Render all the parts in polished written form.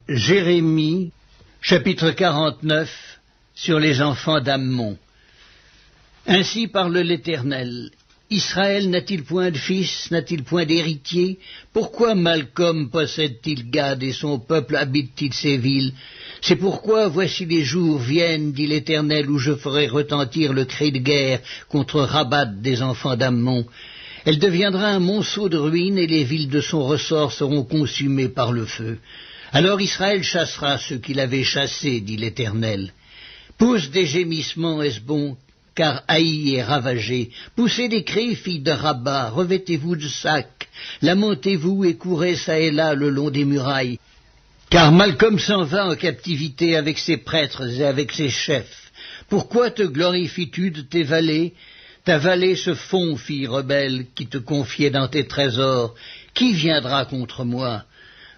Jérémie, chapitre 49, sur les enfants d'Ammon. Ainsi parle l'Éternel. Israël n'a-t-il point de fils, n'a-t-il point d'héritier? Pourquoi Malcolm possède-t-il Gad et son peuple habite-t-il ces villes? C'est pourquoi voici les jours viennent, dit l'Éternel, où je ferai retentir le cri de guerre contre Rabat des enfants d'Ammon. Elle deviendra un monceau de ruines et les villes de son ressort seront consumées par le feu. Alors Israël chassera ceux qu'il avait chassés, dit l'Éternel. Pousse des gémissements, Hesbon, car Haï est ravagé. Poussez des cris, filles de Rabat, revêtez-vous de sacs, lamentez-vous et courez çà et là le long des murailles. Car Malcolm s'en va en captivité avec ses prêtres et avec ses chefs. Pourquoi te glorifies-tu de tes vallées? Ta vallée se fond, fille rebelle, qui te confiait dans tes trésors. Qui viendra contre moi?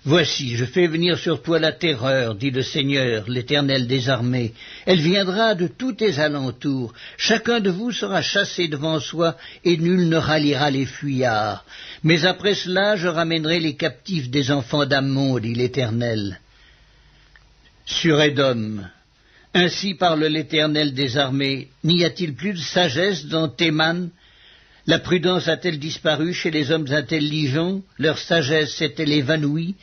Voici, je fais venir sur toi la terreur, dit le Seigneur, l'Éternel des armées. Elle viendra de tous tes alentours. Chacun de vous sera chassé devant soi, et nul ne ralliera les fuyards. Mais après cela, je ramènerai les captifs des enfants d'Ammon, dit l'Éternel. Sur Édom. Ainsi parle l'Éternel des armées. N'y a-t-il plus de sagesse dans Théman? La prudence a-t-elle disparu chez les hommes intelligents? Leur sagesse s'est-elle évanouie?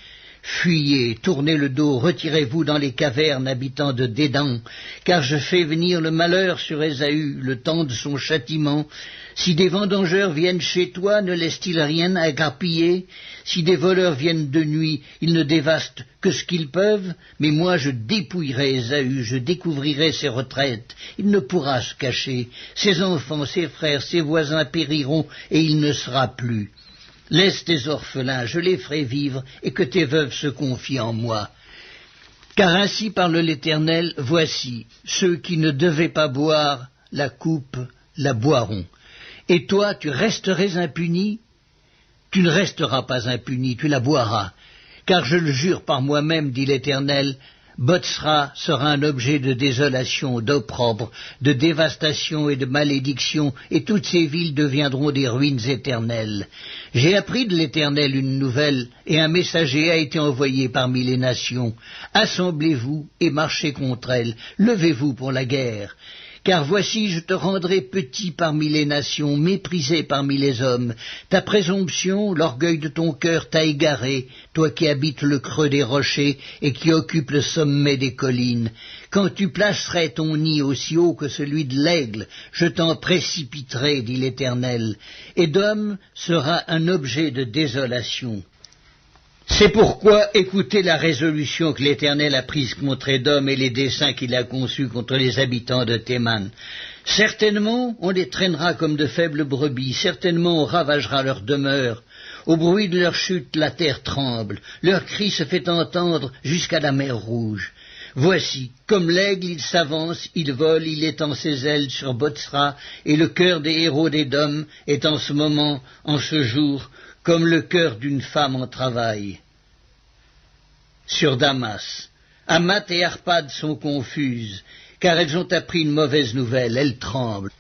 Fuyez, tournez le dos, retirez-vous dans les cavernes, habitants de Dédan, car je fais venir le malheur sur Ésaü, le temps de son châtiment. Si des vendangeurs viennent chez toi, ne laissent-ils rien à grappiller? Si des voleurs viennent de nuit, ils ne dévastent que ce qu'ils peuvent? Mais moi je dépouillerai Ésaü, je découvrirai ses retraites. Il ne pourra se cacher. Ses enfants, ses frères, ses voisins périront, et il ne sera plus. Laisse tes orphelins, je les ferai vivre, et que tes veuves se confient en moi. Car ainsi parle l'Éternel, voici, ceux qui ne devaient pas boire la coupe la boiront. Et toi, tu resterais impuni? Tu ne resteras pas impuni, tu la boiras. Car je le jure par moi-même, dit l'Éternel, Botsra sera un objet de désolation, d'opprobre, de dévastation et de malédiction, et toutes ces villes deviendront des ruines éternelles. J'ai appris de l'Éternel une nouvelle, et un messager a été envoyé parmi les nations. Assemblez-vous et marchez contre elles, levez-vous pour la guerre. Car voici, je te rendrai petit parmi les nations, méprisé parmi les hommes. Ta présomption, l'orgueil de ton cœur t'a égaré, toi qui habites le creux des rochers et qui occupes le sommet des collines. Quand tu placerais ton nid aussi haut que celui de l'aigle, je t'en précipiterai, dit l'Éternel. Édom sera un objet de désolation. C'est pourquoi écoutez la résolution que l'Éternel a prise contre Édom et les desseins qu'il a conçus contre les habitants de Théman. Certainement, on les traînera comme de faibles brebis, certainement on ravagera leur demeure. Au bruit de leur chute, la terre tremble, leur cri se fait entendre jusqu'à la mer Rouge. Voici, comme l'aigle, il s'avance, il vole, il étend ses ailes sur Botsra, et le cœur des héros d'Édom est en ce moment, en ce jour, comme le cœur d'une femme en travail. Sur Damas, Hamath et Arpad sont confuses, car elles ont appris une mauvaise nouvelle, elles tremblent.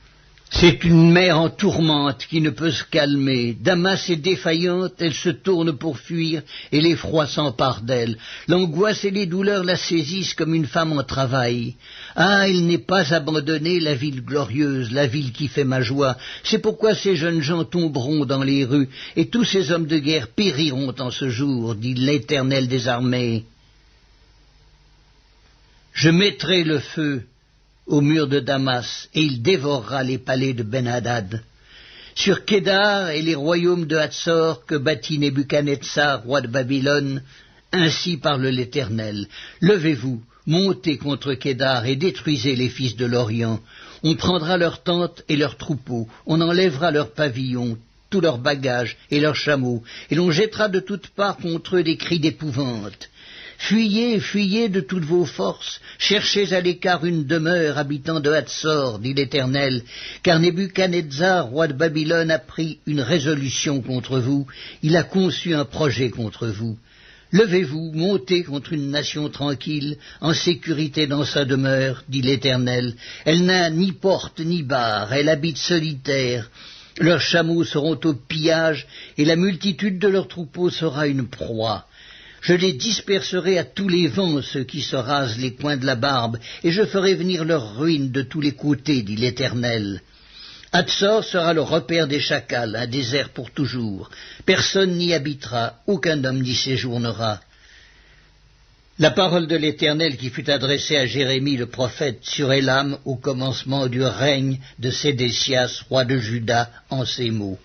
C'est une mer en tourmente qui ne peut se calmer. Damas est défaillante, elle se tourne pour fuir, et l'effroi s'empare d'elle. L'angoisse et les douleurs la saisissent comme une femme en travail. Ah, il n'est pas abandonnée, la ville glorieuse, la ville qui fait ma joie. C'est pourquoi ces jeunes gens tomberont dans les rues, et tous ces hommes de guerre périront en ce jour, dit l'Éternel des armées. Je mettrai le feu au mur de Damas, et il dévorera les palais de Ben-Hadad. Sur Kédar et les royaumes de Hatzor que bâtit Nebuchadnezzar, roi de Babylone, ainsi parle l'Éternel. Levez-vous, montez contre Kédar et détruisez les fils de l'Orient. On prendra leurs tentes et leurs troupeaux, on enlèvera leurs pavillons, tous leurs bagages et leurs chameaux, et l'on jettera de toutes parts contre eux des cris d'épouvante. Fuyez, fuyez de toutes vos forces, cherchez à l'écart une demeure, habitants de Hatzor, dit l'Éternel, car Nebuchadnezzar, roi de Babylone, a pris une résolution contre vous, il a conçu un projet contre vous. Levez-vous, montez contre une nation tranquille, en sécurité dans sa demeure, dit l'Éternel. Elle n'a ni porte ni barre, elle habite solitaire. Leurs chameaux seront au pillage, et la multitude de leurs troupeaux sera une proie. Je les disperserai à tous les vents, ceux qui se rasent les coins de la barbe, et je ferai venir leur ruine de tous les côtés, dit l'Éternel. Hatzor sera le repère des chacals, un désert pour toujours. Personne n'y habitera, aucun homme n'y séjournera. La parole de l'Éternel qui fut adressée à Jérémie le prophète sur Élam au commencement du règne de Sédécias, roi de Juda, en ces mots.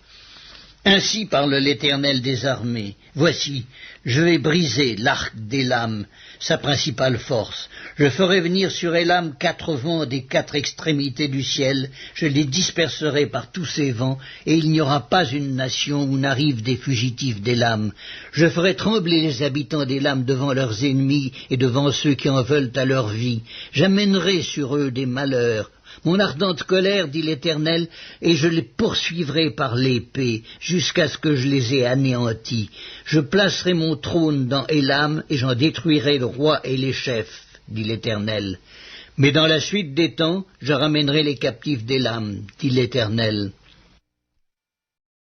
Ainsi parle l'Éternel des armées. Voici, je vais briser l'arc d'Élam, sa principale force. Je ferai venir sur Élam 4 vents des 4 extrémités du ciel. Je les disperserai par tous ces vents, et il n'y aura pas une nation où n'arrivent des fugitifs d'Élam. Je ferai trembler les habitants d'Élam devant leurs ennemis et devant ceux qui en veulent à leur vie. J'amènerai sur eux des malheurs. Mon ardente colère, dit l'Éternel, et je les poursuivrai par l'épée, jusqu'à ce que je les ai anéantis. Je placerai mon trône dans Élam, et j'en détruirai le roi et les chefs, dit l'Éternel. Mais dans la suite des temps, je ramènerai les captifs d'Élam, dit l'Éternel.